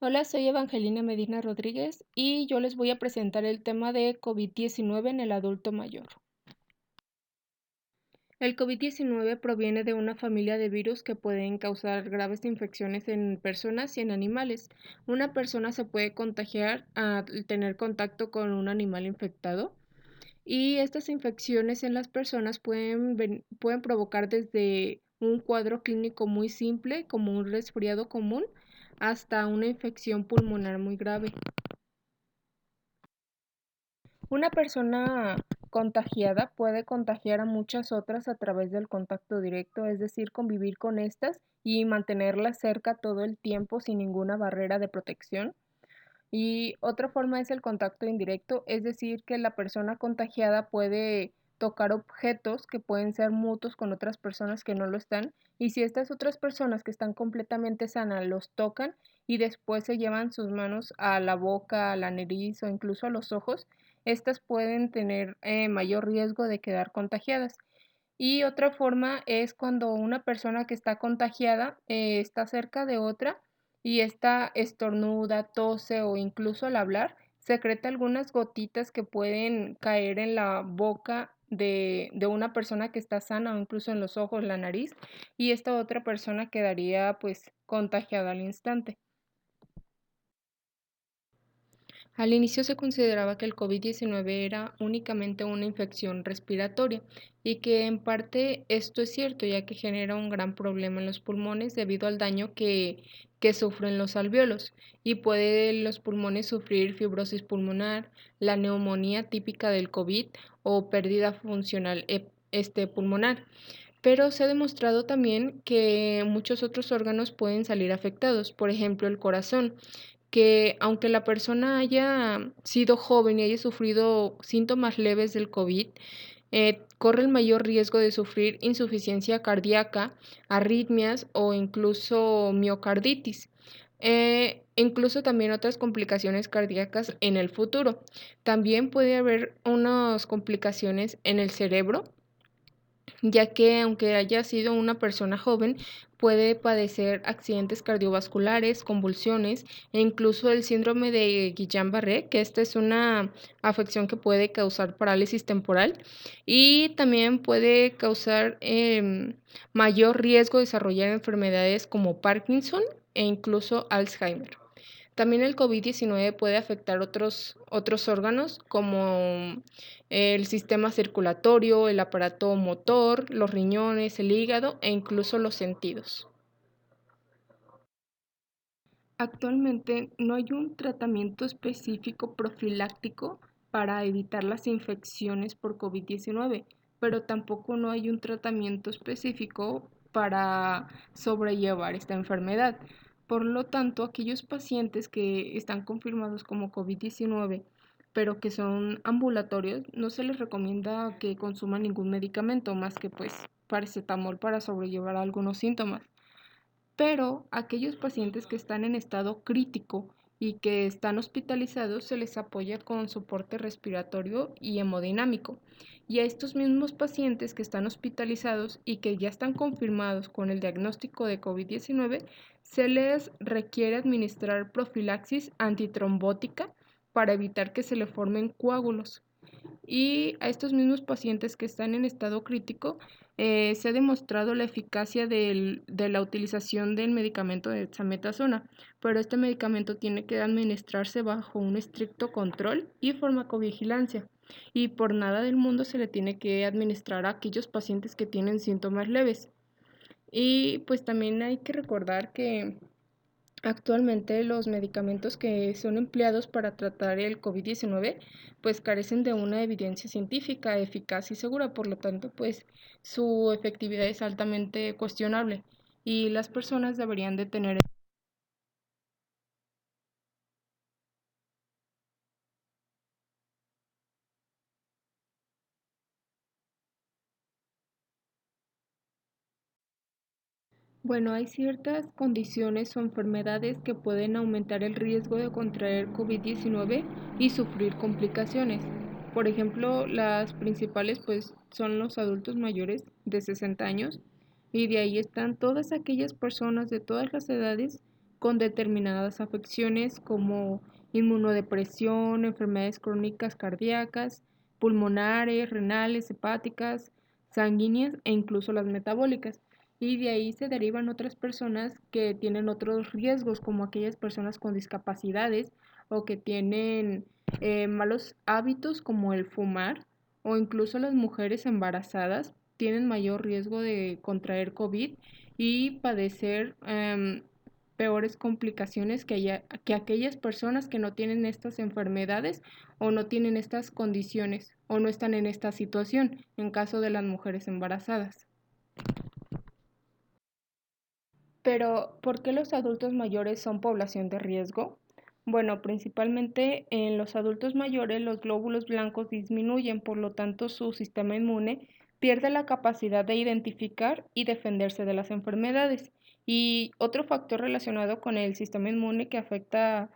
Hola, soy Evangelina Medina Rodríguez y yo les voy a presentar el tema de COVID-19 en el adulto mayor. El COVID-19 proviene de una familia de virus que pueden causar graves infecciones en personas y en animales. Una persona se puede contagiar al tener contacto con un animal infectado y estas infecciones en las personas pueden provocar desde un cuadro clínico muy simple, como un resfriado común, hasta una infección pulmonar muy grave. Una persona contagiada puede contagiar a muchas otras a través del contacto directo, es decir, convivir con estas y mantenerlas cerca todo el tiempo sin ninguna barrera de protección. Y otra forma es el contacto indirecto, es decir, que la persona contagiada puede tocar objetos que pueden ser mutuos con otras personas que no lo están, y si estas otras personas que están completamente sanas los tocan y después se llevan sus manos a la boca, a la nariz o incluso a los ojos, estas pueden tener mayor riesgo de quedar contagiadas. Y otra forma es cuando una persona que está contagiada está cerca de otra y esta estornuda, tose o incluso al hablar secreta algunas gotitas que pueden caer en la boca de una persona que está sana o incluso en los ojos, la nariz, y esta otra persona quedaría pues contagiada al instante. Al inicio se consideraba que el COVID-19 era únicamente una infección respiratoria y que en parte esto es cierto, ya que genera un gran problema en los pulmones debido al daño que sufren los alvéolos y puede los pulmones sufrir fibrosis pulmonar, la neumonía típica del COVID o pérdida funcional pulmonar. Pero se ha demostrado también que muchos otros órganos pueden salir afectados, por ejemplo el corazón, que aunque la persona haya sido joven y haya sufrido síntomas leves del COVID, corre el mayor riesgo de sufrir insuficiencia cardíaca, arritmias o incluso miocarditis. Incluso también otras complicaciones cardíacas en el futuro. También puede haber unas complicaciones en el cerebro, ya que aunque haya sido una persona joven, puede padecer accidentes cardiovasculares, convulsiones e incluso el síndrome de Guillain-Barré, que esta es una afección que puede causar parálisis temporal y también puede causar mayor riesgo de desarrollar enfermedades como Parkinson e incluso Alzheimer. También el COVID-19 puede afectar otros órganos como el sistema circulatorio, el aparato motor, los riñones, el hígado e incluso los sentidos. Actualmente no hay un tratamiento específico profiláctico para evitar las infecciones por COVID-19, pero tampoco no hay un tratamiento específico para sobrellevar esta enfermedad. Por lo tanto, aquellos pacientes que están confirmados como COVID-19, pero que son ambulatorios, no se les recomienda que consuman ningún medicamento más que pues paracetamol para sobrellevar algunos síntomas. Pero aquellos pacientes que están en estado crítico y que están hospitalizados se les apoya con soporte respiratorio y hemodinámico. Y a estos mismos pacientes que están hospitalizados y que ya están confirmados con el diagnóstico de COVID-19, se les requiere administrar profilaxis antitrombótica para evitar que se le formen coágulos. Y a estos mismos pacientes que están en estado crítico, se ha demostrado la eficacia de la utilización del medicamento de dexametasona, pero este medicamento tiene que administrarse bajo un estricto control y farmacovigilancia, y por nada del mundo se le tiene que administrar a aquellos pacientes que tienen síntomas leves. Y pues también hay que recordar que actualmente los medicamentos que son empleados para tratar el COVID-19 pues carecen de una evidencia científica eficaz y segura, por lo tanto pues su efectividad es altamente cuestionable y las personas deberían de tener. Bueno, hay ciertas condiciones o enfermedades que pueden aumentar el riesgo de contraer COVID-19 y sufrir complicaciones. Por ejemplo, las principales pues son los adultos mayores de 60 años y de ahí están todas aquellas personas de todas las edades con determinadas afecciones como inmunodepresión, enfermedades crónicas cardíacas, pulmonares, renales, hepáticas, sanguíneas e incluso las metabólicas. Y de ahí se derivan otras personas que tienen otros riesgos, como aquellas personas con discapacidades o que tienen malos hábitos como el fumar, o incluso las mujeres embarazadas tienen mayor riesgo de contraer COVID y padecer peores complicaciones que aquellas personas que no tienen estas enfermedades o no tienen estas condiciones o no están en esta situación en caso de las mujeres embarazadas. Pero, ¿por qué los adultos mayores son población de riesgo? Bueno, principalmente en los adultos mayores los glóbulos blancos disminuyen, por lo tanto su sistema inmune pierde la capacidad de identificar y defenderse de las enfermedades. Y otro factor relacionado con el sistema inmune que afecta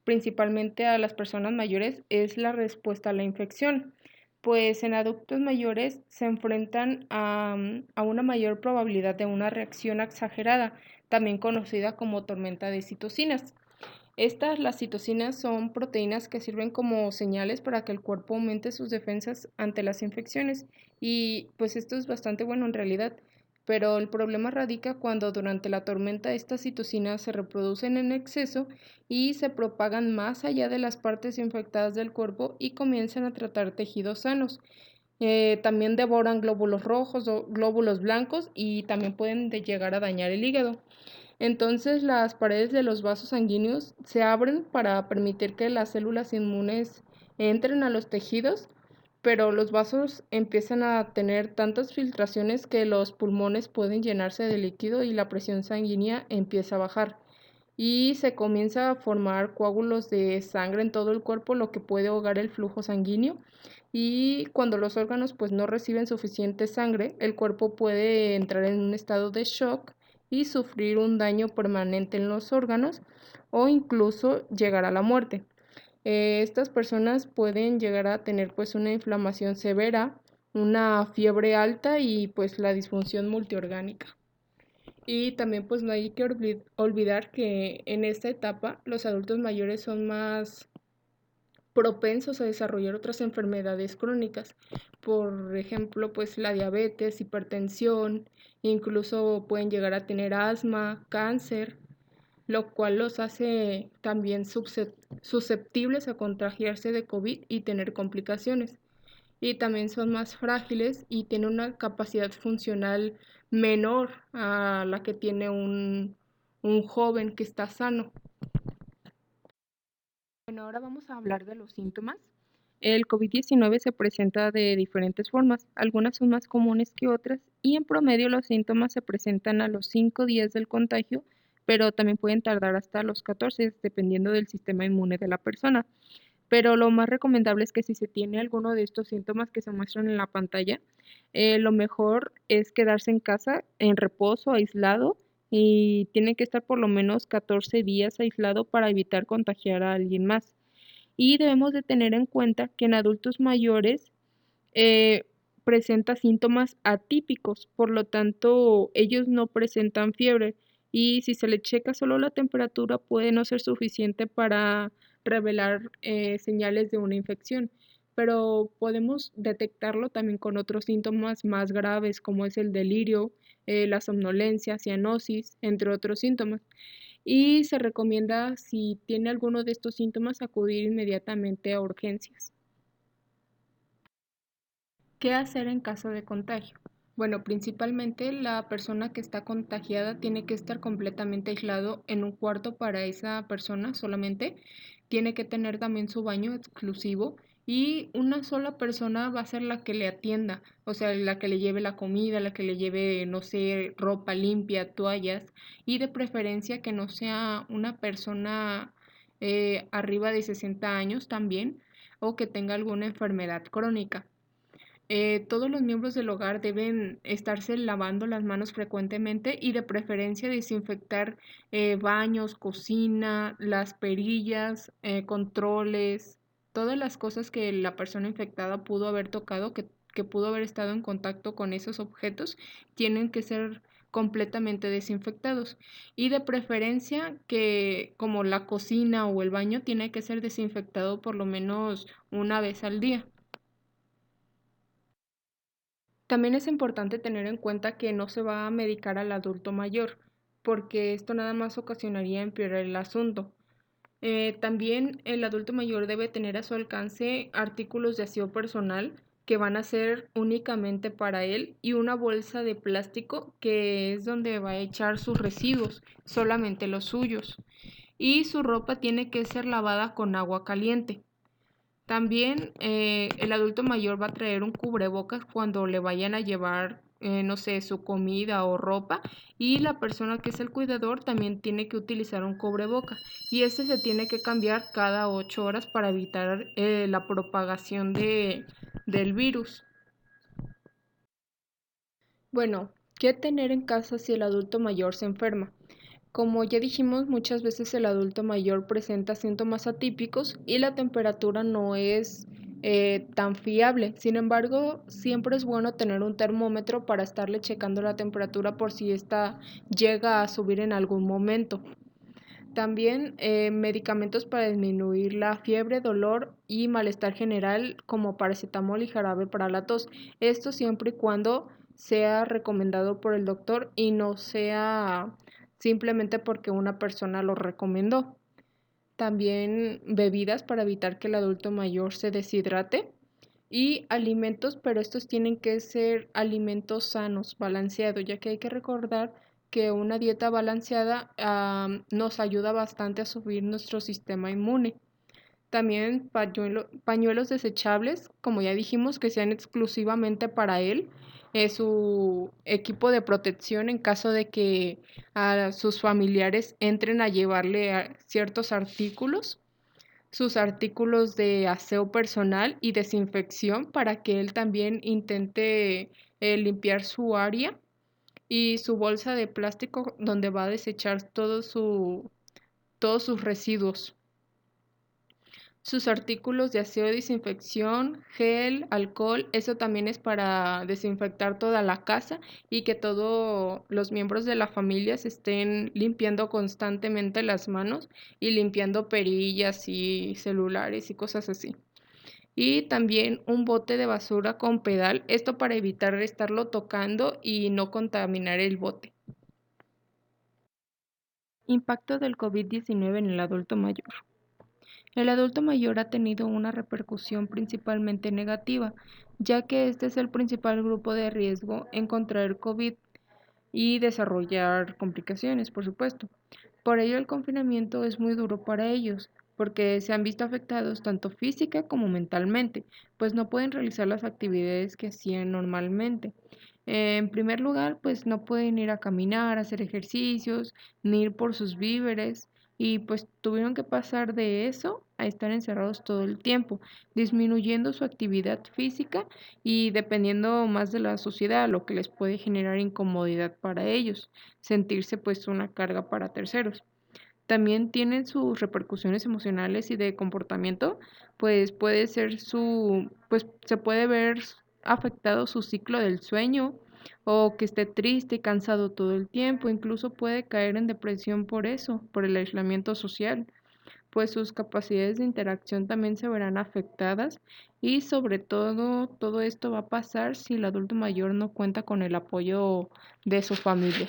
principalmente a las personas mayores es la respuesta a la infección, pues en adultos mayores se enfrentan a una mayor probabilidad de una reacción exagerada, también conocida como tormenta de citocinas. Las citocinas, son proteínas que sirven como señales para que el cuerpo aumente sus defensas ante las infecciones y pues esto es bastante bueno en realidad, pero el problema radica cuando durante la tormenta estas citocinas se reproducen en exceso y se propagan más allá de las partes infectadas del cuerpo y comienzan a tratar tejidos sanos. También devoran glóbulos rojos o glóbulos blancos y también pueden llegar a dañar el hígado. Entonces las paredes de los vasos sanguíneos se abren para permitir que las células inmunes entren a los tejidos, pero los vasos empiezan a tener tantas filtraciones que los pulmones pueden llenarse de líquido y la presión sanguínea empieza a bajar. Y se comienza a formar coágulos de sangre en todo el cuerpo, lo que puede ahogar el flujo sanguíneo. Y cuando los órganos pues no reciben suficiente sangre, el cuerpo puede entrar en un estado de shock y sufrir un daño permanente en los órganos o incluso llegar a la muerte. Estas personas pueden llegar a tener pues una inflamación severa, una fiebre alta y pues la disfunción multiorgánica. Y también pues no hay que olvidar que en esta etapa los adultos mayores son más propensos a desarrollar otras enfermedades crónicas, por ejemplo, pues la diabetes, hipertensión, incluso pueden llegar a tener asma, cáncer, lo cual los hace también susceptibles a contagiarse de COVID y tener complicaciones. Y también son más frágiles y tienen una capacidad funcional menor a la que tiene un joven que está sano. Bueno, ahora vamos a hablar de los síntomas. El COVID-19 se presenta de diferentes formas, algunas son más comunes que otras y en promedio los síntomas se presentan a los 5 días del contagio, pero también pueden tardar hasta los 14 dependiendo del sistema inmune de la persona. Pero lo más recomendable es que si se tiene alguno de estos síntomas que se muestran en la pantalla, lo mejor es quedarse en casa en reposo, aislado, y tiene que estar por lo menos 14 días aislado para evitar contagiar a alguien más. Y debemos de tener en cuenta que en adultos mayores eh, presenta síntomas atípicos, por lo tanto ellos no presentan fiebre y si se le checa solo la temperatura puede no ser suficiente para revelar señales de una infección, pero podemos detectarlo también con otros síntomas más graves como es el delirio, la somnolencia, cianosis, entre otros síntomas. Y se recomienda, si tiene alguno de estos síntomas, acudir inmediatamente a urgencias. ¿Qué hacer en caso de contagio? Bueno, principalmente la persona que está contagiada tiene que estar completamente aislado en un cuarto para esa persona solamente. Tiene que tener también su baño exclusivo y una sola persona va a ser la que le atienda, o sea, la que le lleve la comida, la que le lleve, no sé, ropa limpia, toallas y de preferencia que no sea una persona arriba de 60 años también o que tenga alguna enfermedad crónica. Todos los miembros del hogar deben estarse lavando las manos frecuentemente y de preferencia desinfectar baños, cocina, las perillas, controles, todas las cosas que la persona infectada pudo haber tocado, que pudo haber estado en contacto con esos objetos, tienen que ser completamente desinfectados y de preferencia que como la cocina o el baño tiene que ser desinfectado por lo menos una vez al día. También es importante tener en cuenta que no se va a medicar al adulto mayor, porque esto nada más ocasionaría empeorar el asunto. También el adulto mayor debe tener a su alcance artículos de aseo personal que van a ser únicamente para él y una bolsa de plástico que es donde va a echar sus residuos, solamente los suyos. Y su ropa tiene que ser lavada con agua caliente. También el adulto mayor va a traer un cubrebocas cuando le vayan a llevar, no sé, su comida o ropa. Y la persona que es el cuidador también tiene que utilizar un cubrebocas. Y este se tiene que cambiar cada 8 horas para evitar la propagación del virus. Bueno, ¿qué tener en casa si el adulto mayor se enferma? Como ya dijimos, muchas veces el adulto mayor presenta síntomas atípicos y la temperatura no es tan fiable. Sin embargo, siempre es bueno tener un termómetro para estarle checando la temperatura por si ésta llega a subir en algún momento. También medicamentos para disminuir la fiebre, dolor y malestar general como paracetamol y jarabe para la tos. Esto siempre y cuando sea recomendado por el doctor y no sea simplemente porque una persona lo recomendó. También bebidas para evitar que el adulto mayor se deshidrate y alimentos, pero estos tienen que ser alimentos sanos, balanceados, ya que hay que recordar que una dieta balanceada nos ayuda bastante a subir nuestro sistema inmune. También pañuelos desechables, como ya dijimos, que sean exclusivamente para él, su equipo de protección en caso de que a sus familiares entren a llevarle ciertos artículos, sus artículos de aseo personal y desinfección para que él también intente limpiar su área y su bolsa de plástico donde va a desechar todos sus residuos. Sus artículos de aseo y desinfección, gel, alcohol, eso también es para desinfectar toda la casa y que todos los miembros de la familia se estén limpiando constantemente las manos y limpiando perillas y celulares y cosas así. Y también un bote de basura con pedal, esto para evitar estarlo tocando y no contaminar el bote. Impacto del COVID-19 en el adulto mayor. El adulto mayor ha tenido una repercusión principalmente negativa, ya que este es el principal grupo de riesgo en contraer COVID y desarrollar complicaciones, por supuesto. Por ello, el confinamiento es muy duro para ellos, porque se han visto afectados tanto física como mentalmente, pues no pueden realizar las actividades que hacían normalmente. En primer lugar, pues no pueden ir a caminar, hacer ejercicios, ni ir por sus víveres y pues tuvieron que pasar de eso a estar encerrados todo el tiempo, disminuyendo su actividad física y dependiendo más de la sociedad, lo que les puede generar incomodidad para ellos, sentirse pues una carga para terceros. También tienen sus repercusiones emocionales y de comportamiento, pues puede ser pues se puede ver afectado su ciclo del sueño o que esté triste y cansado todo el tiempo, incluso puede caer en depresión por eso, por el aislamiento social, pues sus capacidades de interacción también se verán afectadas y sobre todo esto va a pasar si el adulto mayor no cuenta con el apoyo de su familia.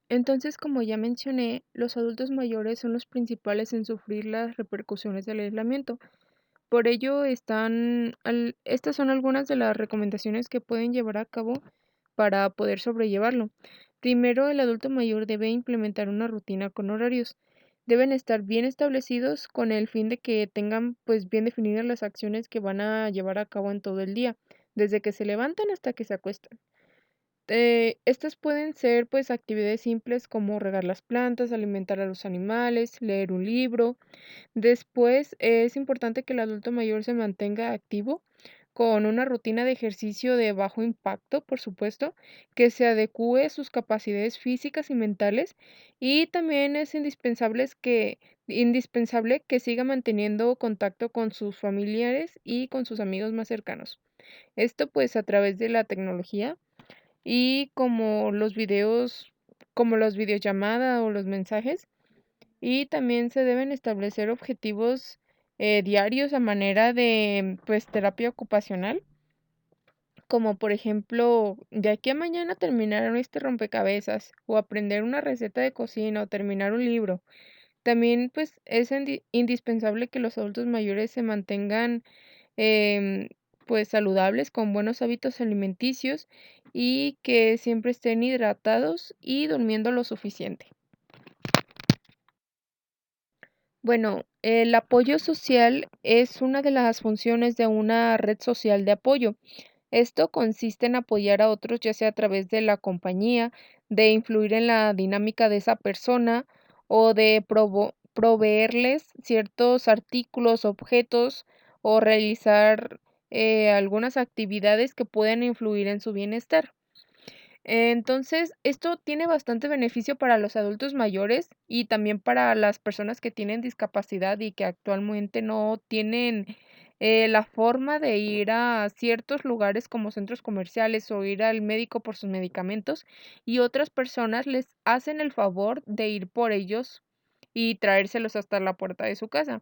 Entonces, como ya mencioné, los adultos mayores son los principales en sufrir las repercusiones del aislamiento. Por ello, estas son algunas de las recomendaciones que pueden llevar a cabo para poder sobrellevarlo. Primero, el adulto mayor debe implementar una rutina con horarios. Deben estar bien establecidos con el fin de que tengan pues bien definidas las acciones que van a llevar a cabo en todo el día, desde que se levantan hasta que se acuestan. Estas pueden ser pues actividades simples como regar las plantas, alimentar a los animales, leer un libro. Después es importante que el adulto mayor se mantenga activo con una rutina de ejercicio de bajo impacto, por supuesto, que se adecúe a sus capacidades físicas y mentales. Y también es indispensable que indispensable que siga manteniendo contacto con sus familiares y con sus amigos más cercanos. Esto pues a través de la tecnología y como los videollamadas o los mensajes. Y también se deben establecer objetivos diarios a manera de pues terapia ocupacional, como por ejemplo, de aquí a mañana terminar este rompecabezas o aprender una receta de cocina o terminar un libro. También pues es indispensable que los adultos mayores se mantengan em, pues saludables con buenos hábitos alimenticios y que siempre estén hidratados y durmiendo lo suficiente. Bueno, el apoyo social es una de las funciones de una red social de apoyo. Esto consiste en apoyar a otros, ya sea a través de la compañía, de influir en la dinámica de esa persona o de proveerles ciertos artículos, objetos o realizar algunas actividades que pueden influir en su bienestar. Entonces, esto tiene bastante beneficio para los adultos mayores y también para las personas que tienen discapacidad y que actualmente no tienen la forma de ir a ciertos lugares como centros comerciales o ir al médico por sus medicamentos y otras personas les hacen el favor de ir por ellos y traérselos hasta la puerta de su casa.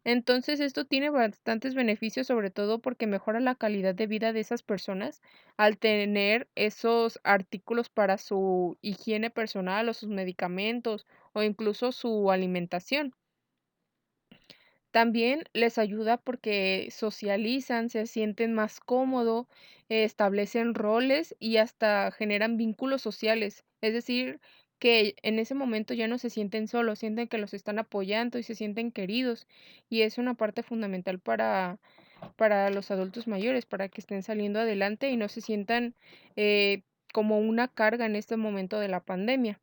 Entonces, esto tiene bastantes beneficios, sobre todo porque mejora la calidad de vida de esas personas al tener esos artículos para su higiene personal o sus medicamentos o incluso su alimentación. También les ayuda porque socializan, se sienten más cómodo, establecen roles y hasta generan vínculos sociales. Es decir, que en ese momento ya no se sienten solos, sienten que los están apoyando y se sienten queridos. Y es una parte fundamental para los adultos mayores, para que estén saliendo adelante y no se sientan eh, como una carga en este momento de la pandemia.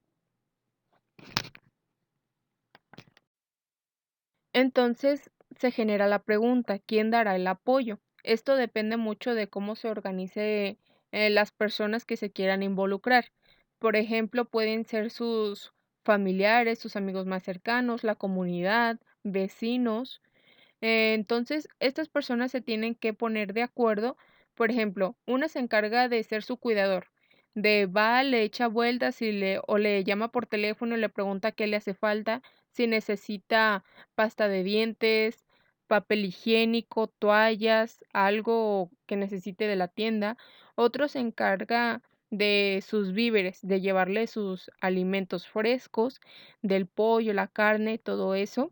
Entonces se genera la pregunta, ¿quién dará el apoyo? Esto depende mucho de cómo se organice las personas que se quieran involucrar. Por ejemplo, pueden ser sus familiares, sus amigos más cercanos, la comunidad, vecinos. Entonces, estas personas se tienen que poner de acuerdo. Por ejemplo, una se encarga de ser su cuidador, de va, le echa vueltas o le llama por teléfono y le pregunta qué le hace falta, si necesita pasta de dientes, papel higiénico, toallas, algo que necesite de la tienda. Otro se encarga de sus víveres, de llevarle sus alimentos frescos, del pollo, la carne, todo eso.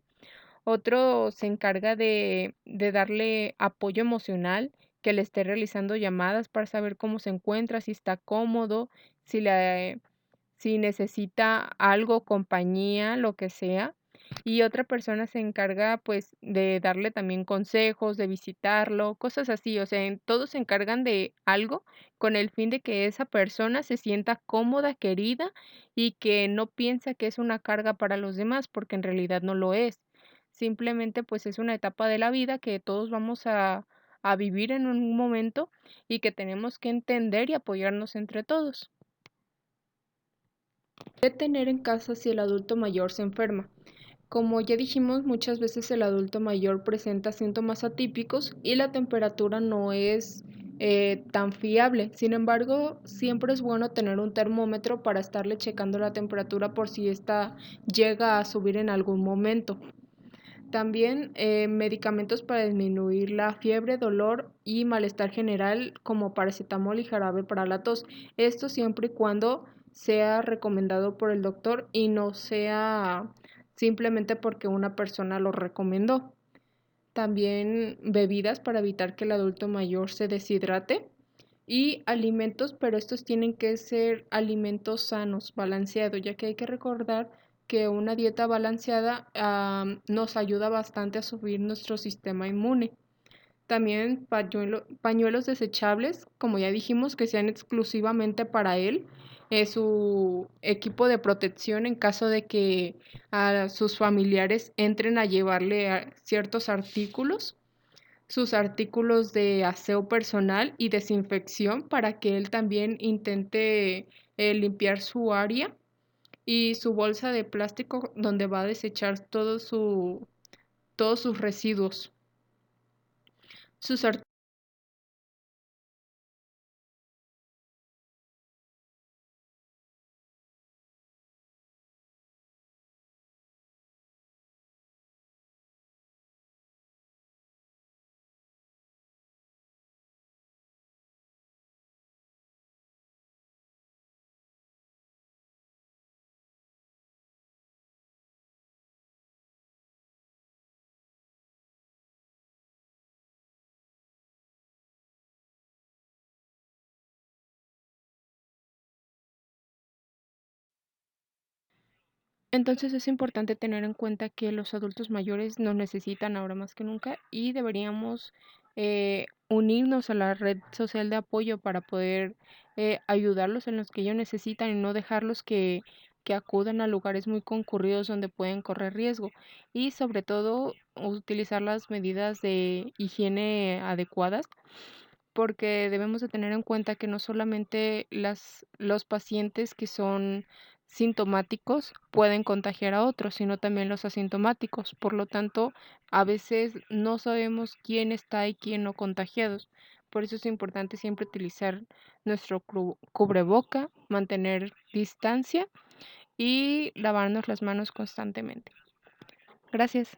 Otro se encarga de darle apoyo emocional, que le esté realizando llamadas para saber cómo se encuentra, si está cómodo, si necesita algo, compañía, lo que sea. Y otra persona se encarga, pues, de darle también consejos, de visitarlo, cosas así. O sea, todos se encargan de algo con el fin de que esa persona se sienta cómoda, querida y que no piensa que es una carga para los demás, porque en realidad no lo es. Simplemente, pues, es una etapa de la vida que todos vamos a vivir en un momento y que tenemos que entender y apoyarnos entre todos. ¿Qué tener en casa si el adulto mayor se enferma? Como ya dijimos, muchas veces el adulto mayor presenta síntomas atípicos y la temperatura no es tan fiable. Sin embargo, siempre es bueno tener un termómetro para estarle checando la temperatura por si ésta llega a subir en algún momento. También medicamentos para disminuir la fiebre, dolor y malestar general como paracetamol y jarabe para la tos. Esto siempre y cuando sea recomendado por el doctor y no sea simplemente porque una persona lo recomendó. También bebidas para evitar que el adulto mayor se deshidrate y alimentos, pero estos tienen que ser alimentos sanos, balanceados, ya que hay que recordar que una dieta balanceada nos ayuda bastante a subir nuestro sistema inmune. También pañuelos desechables, como ya dijimos, que sean exclusivamente para él, su equipo de protección en caso de que a sus familiares entren a llevarle ciertos artículos, sus artículos de aseo personal y desinfección para que él también intente limpiar su área y su bolsa de plástico donde va a desechar todos sus residuos. Sus Entonces es importante tener en cuenta que los adultos mayores nos necesitan ahora más que nunca y deberíamos unirnos a la red social de apoyo para poder ayudarlos en los que ellos necesitan y no dejarlos que acudan a lugares muy concurridos donde pueden correr riesgo y sobre todo utilizar las medidas de higiene adecuadas porque debemos de tener en cuenta que no solamente los pacientes que son sintomáticos pueden contagiar a otros, sino también los asintomáticos. Por lo tanto, a veces no sabemos quién está y quién no contagiados. Por eso es importante siempre utilizar nuestro cubreboca, mantener distancia y lavarnos las manos constantemente. Gracias.